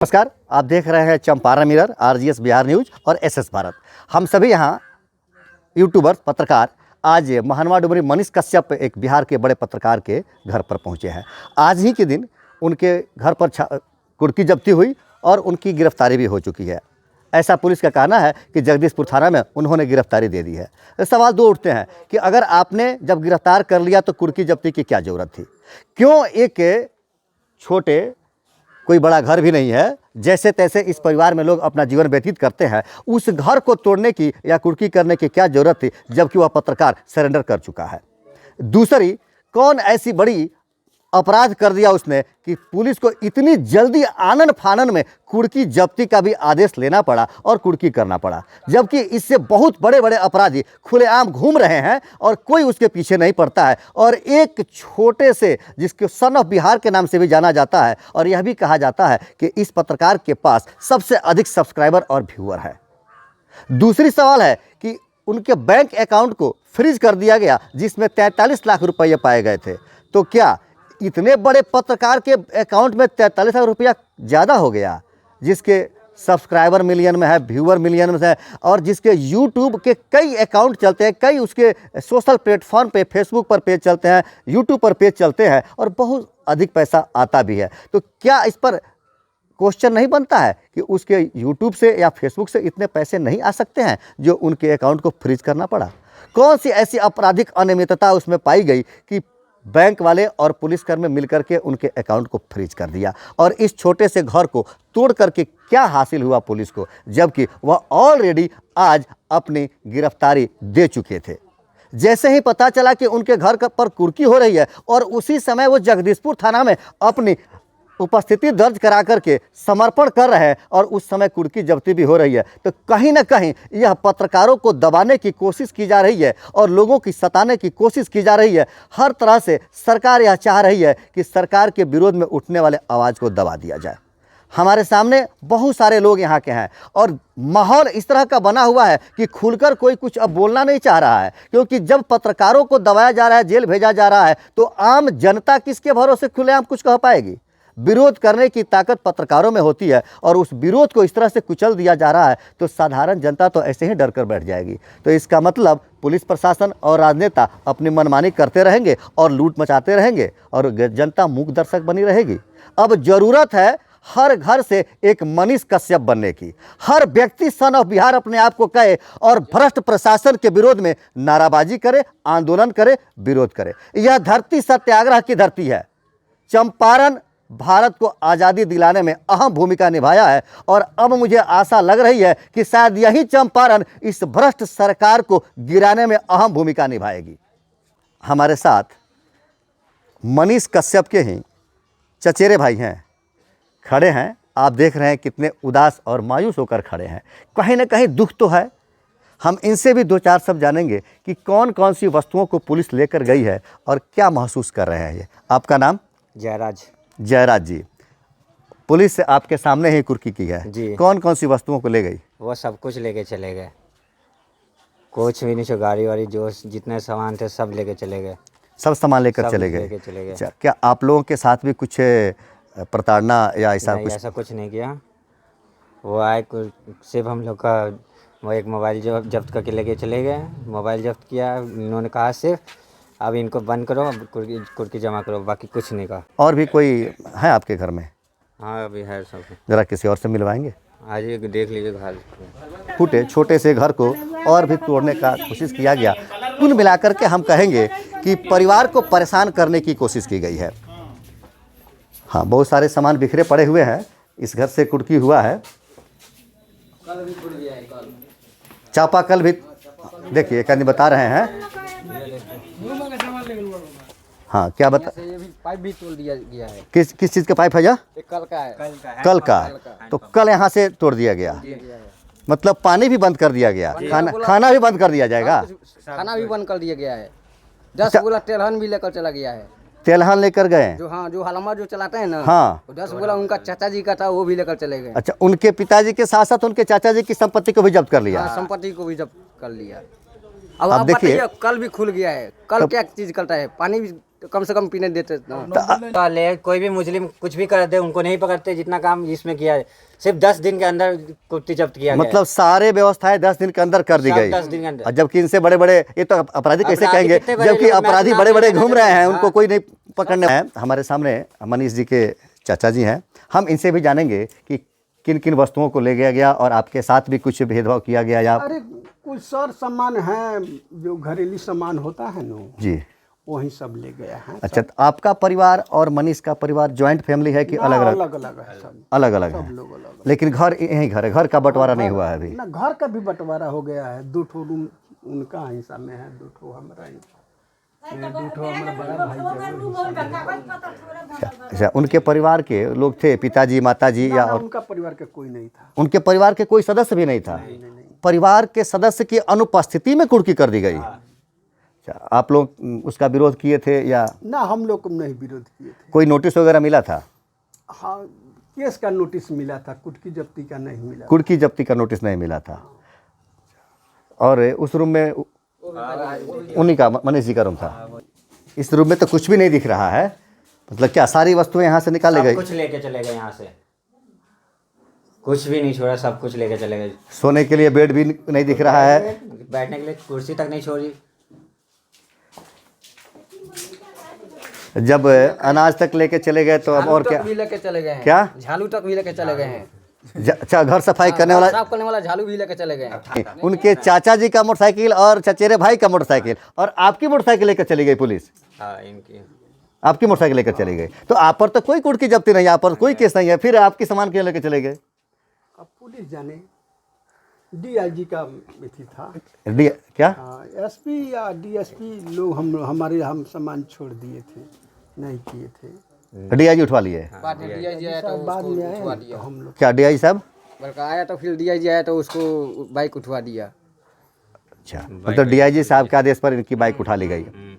नमस्कार, आप देख रहे हैं Champaran mirror, RGS Bihar news और एसएस भारत। हम सभी यहाँ यूट्यूबर पत्रकार आज महानवा डुमरी मनीष कश्यप एक बिहार के बड़े पत्रकार के घर पर पहुँचे हैं। आज ही के दिन उनके घर पर कुर्की जब्ती हुई और उनकी गिरफ्तारी भी हो चुकी है। ऐसा पुलिस का कहना है कि जगदीशपुर थाना में उन्होंने गिरफ्तारी दे दी है। सवाल दो उठते हैं कि अगर आपने जब गिरफ्तार कर लिया तो कुर्की जब्ती की क्या ज़रूरत थी? क्यों एक छोटे कोई बड़ा घर भी नहीं है, जैसे तैसे इस परिवार में लोग अपना जीवन व्यतीत करते हैं, उस घर को तोड़ने की या कुर्की करने की क्या ज़रूरत थी जबकि वह पत्रकार सरेंडर कर चुका है? दूसरी, कौन ऐसी बड़ी अपराध कर दिया उसने कि पुलिस को इतनी जल्दी आनन फानन में कुर्की जब्ती का भी आदेश लेना पड़ा और कुर्की करना पड़ा, जबकि इससे बहुत बड़े बड़े अपराधी खुलेआम घूम रहे हैं और कोई उसके पीछे नहीं पड़ता है। और एक छोटे से, जिसके सन ऑफ बिहार के नाम से भी जाना जाता है, और यह भी कहा जाता है कि इस पत्रकार के पास सबसे अधिक सब्सक्राइबर और व्यूअर है। दूसरी सवाल है कि उनके बैंक अकाउंट को फ्रीज कर दिया गया जिसमें 43 लाख रुपये पाए गए थे। तो क्या इतने बड़े पत्रकार के अकाउंट में 43 लाख रुपया ज़्यादा हो गया, जिसके सब्सक्राइबर मिलियन में है, व्यूअर मिलियन में है, और जिसके यूट्यूब के कई अकाउंट चलते हैं, कई उसके सोशल प्लेटफॉर्म पे, फेसबुक पर पेज चलते हैं, यूट्यूब पर पेज चलते हैं और बहुत अधिक पैसा आता भी है। तो क्या इस पर क्वेश्चन नहीं बनता है कि उसके यूट्यूब से या फेसबुक से इतने पैसे नहीं आ सकते हैं जो उनके अकाउंट को फ्रीज करना पड़ा? कौन सी ऐसी आपराधिक अनियमितता उसमें पाई गई कि बैंक वाले और पुलिसकर्मी मिलकर के उनके अकाउंट को फ्रीज कर दिया? और इस छोटे से घर को तोड़ करके क्या हासिल हुआ पुलिस को, जबकि वह ऑलरेडी आज अपनी गिरफ्तारी दे चुके थे? जैसे ही पता चला कि उनके घर पर कुर्की हो रही है और उसी समय वो जगदीशपुर थाना में अपनी उपस्थिति दर्ज करा करके समर्पण कर रहे हैं और उस समय कुर्की जब्ती भी हो रही है, तो कहीं ना कहीं यह पत्रकारों को दबाने की कोशिश की जा रही है और लोगों की सताने की कोशिश की जा रही है। हर तरह से सरकार यह चाह रही है कि सरकार के विरोध में उठने वाले आवाज़ को दबा दिया जाए। हमारे सामने बहुत सारे लोग यहाँ के हैं और माहौल इस तरह का बना हुआ है कि खुलकर कोई कुछ अब बोलना नहीं चाह रहा है, क्योंकि जब पत्रकारों को दबाया जा रहा है, जेल भेजा जा रहा है, तो आम जनता किसके भरोसे खुलेआम कुछ कह पाएगी? विरोध करने की ताकत पत्रकारों में होती है और उस विरोध को इस तरह से कुचल दिया जा रहा है तो साधारण जनता तो ऐसे ही डर कर बैठ जाएगी। तो इसका मतलब पुलिस प्रशासन और राजनेता अपनी मनमानी करते रहेंगे और लूट मचाते रहेंगे और जनता मूक दर्शक बनी रहेगी। अब जरूरत है हर घर से एक मनीष कश्यप बनने की। हर व्यक्ति सन ऑफ बिहार अपने आप को कहे और भ्रष्ट प्रशासन के विरोध में नाराबाजी करे, आंदोलन करे, विरोध करे। यह धरती सत्याग्रह की धरती है। चंपारण भारत को आज़ादी दिलाने में अहम भूमिका निभाया है और अब मुझे आशा लग रही है कि शायद यही चंपारण इस भ्रष्ट सरकार को गिराने में अहम भूमिका निभाएगी। हमारे साथ मनीष कश्यप के ही चचेरे भाई हैं, खड़े हैं। आप देख रहे हैं कितने उदास और मायूस होकर खड़े हैं। कहीं ना कहीं दुख तो है। हम इनसे भी दो चार शब्द जानेंगे कि कौन कौन सी वस्तुओं को पुलिस लेकर गई है और क्या महसूस कर रहे हैं ये। आपका नाम? जयराज। जयराज जी, पुलिस से आपके सामने ही कुर्की की है जी। कौन कौन सी वस्तुओं को ले गई? वो सब कुछ लेके चले गए, कुछ भी नहीं छो, गाड़ी वाड़ी जो जितने सामान थे सब लेके चले गए। सब सामान लेकर चले गए। अच्छा, क्या आप लोगों के साथ भी कुछ प्रताड़ना या ऐसा नहीं, कुछ? ऐसा कुछ नहीं किया। वो आए सिर्फ हम लोग का वो एक मोबाइल जो जब्त करके लेके चले गए। मोबाइल जब्त किया, इन्होंने कहा सिर्फ अब इनको बंद करो, अब कुर्की जमा करो, बाकी कुछ नहीं कहा। और भी कोई है आपके घर में? हाँ, अभी है सब। ज़रा किसी और से मिलवाएंगे? आज ये देख लीजिए घर फूटे छोटे से घर को और भी तोड़ने का कोशिश किया गया। कुल मिलाकर के हम कहेंगे कि परिवार को परेशान करने की कोशिश की गई है। हाँ, बहुत सारे सामान बिखरे पड़े हुए हैं। इस घर से कुर्की हुआ है। चापाकल भी देखिए, एक आदमी बता रहे हैं। हाँ, क्या बता? ये भी पाइप भी तोड़ दिया गया है। किस चीज़ का पाइप है? जा कल का है। कल का। तो कल यहाँ से तोड़ दिया गया, मतलब पानी भी बंद कर दिया गया, खाना भी बंद कर दिया जाएगा। खाना भी बंद कर दिया गया है। 10 गोला तेलहन भी लेकर चला गया है। तेलहन लेकर गए? जो हाँ, जो हलमा जो चलाते हैं ना, हाँ, 10 गोला उनका चाचा जी का था, वो भी लेकर चले गए। अच्छा, उनके पिताजी के साथ साथ उनके चाचा जी की संपत्ति को भी जब्त कर लिया? हाँ, संपत्ति को भी जब्त कर लिया। अब अब आप देखिए, बताइए, कल भी खुल गया है। कल क्या चीज करता है? पानी भी तो कम से कम पीने देते ना। वाले कोई भी मुस्लिम कुछ भी कर दे उनको नहीं पकड़ते, जितना काम इसमें किया है सिर्फ 10 दिन के अंदर कुर्ती जब्त किया गया है। मतलब सारे व्यवस्थाएं 10 दिन के अंदर कर दी सब गई। 10 दिन के अंदर। और जबकि इनसे बड़े बड़े, ये तो अपराधी कैसे अपराधी कहेंगे कितने बड़े जबकि लोग, मैं अपराधी तो बड़े बड़े नाम घूम रहे हैं, हाँ। उनको कोई नहीं पकड़ने हैं। हमारे सामने मनीष जी के चाचा जी हैं, हम इनसे भी जानेंगे कि किन किन वस्तुओं को ले गया गया और आपके साथ भी कुछ भेदभाव किया गया या अरे कुछ सर सामान है जो घरेलू सामान होता है ना, जी। वही सब ले गया है। अच्छा, तो आपका परिवार और मनीष का परिवार जॉइंट फैमिली है कि अलग अलग? अलग अलग है सब, अलग अलग है, लोग अलग। लेकिन घर यही घर है, घर का बंटवारा नहीं हुआ है अभी? ना घर का भी बंटवारा हो गया है, 2 ठो रूम उनका हिस्सा में है, 2 ठो हमारा, 2 ठो हमारा बड़ा भाई है। अच्छा, उनके परिवार के लोग थे, पिताजी माताजी या और उनका परिवार का कोई नहीं था। उनके परिवार के कोई सदस्य भी नहीं था? परिवार के सदस्य की अनुपस्थिति में कुर्की कर दी गई। अच्छा, आप लोग उसका विरोध किए थे या? ना हम लोग नहीं विरोध किए थे। कोई नोटिस वगैरह मिला था? हाँ, केस का नोटिस मिला था, कुटकी जब्ती का नहीं मिला। कुर्की जब्ती का नोटिस नहीं मिला था। और उस रूम में उन्हीं का, मनीष जी का रूम था। इस रूम में तो कुछ भी नहीं दिख रहा है, मतलब क्या सारी वस्तुएं यहाँ से निकाले सब गई? कुछ लेके चले गए यहाँ से, कुछ भी नहीं छोड़ा, सब कुछ लेके चले गए। सोने के लिए बेड भी नहीं दिख रहा है, बैठने के लिए कुर्सी तक नहीं छोड़ी। जब अनाज तक लेके चले गए तो अब और क्या? भी लेके चले गए हैं। क्या? झालू तक भी लेके चले गए हैं। अच्छा, घर सफाई करने वाला, साफ करने वाला झालू भी लेके चले गए हैं। उनके चाचा जी का मोटरसाइकिल और चचेरे भाई का मोटरसाइकिल और आपकी मोटरसाइकिल लेकर चली गई पुलिस? हाँ, इनकी आपकी मोटरसाइकिल लेकर चली गई, तो आप पर तो कोई कुर्की जब्ती नहीं, आप पर कोई केस नहीं है, फिर आपकी सामान क्यों लेकर चले गए? अब पुलिस जाने, DIG का मिथि था। क्या? SP या DSP लोग हम सामान छोड़ दिए थे, नहीं किए थे। DIG उठवा लिए? बाद में DIG आया तो बाद उसको में आए उठवा ना, दिया। तो हम लोग क्या DIG साहब? बल्कि आया तो फिर DIG आया तो उसको बाइक उठवा दिया। अच्छा, मतलब DIG साहब के आदेश पर इनकी बाइक उठा ली गई।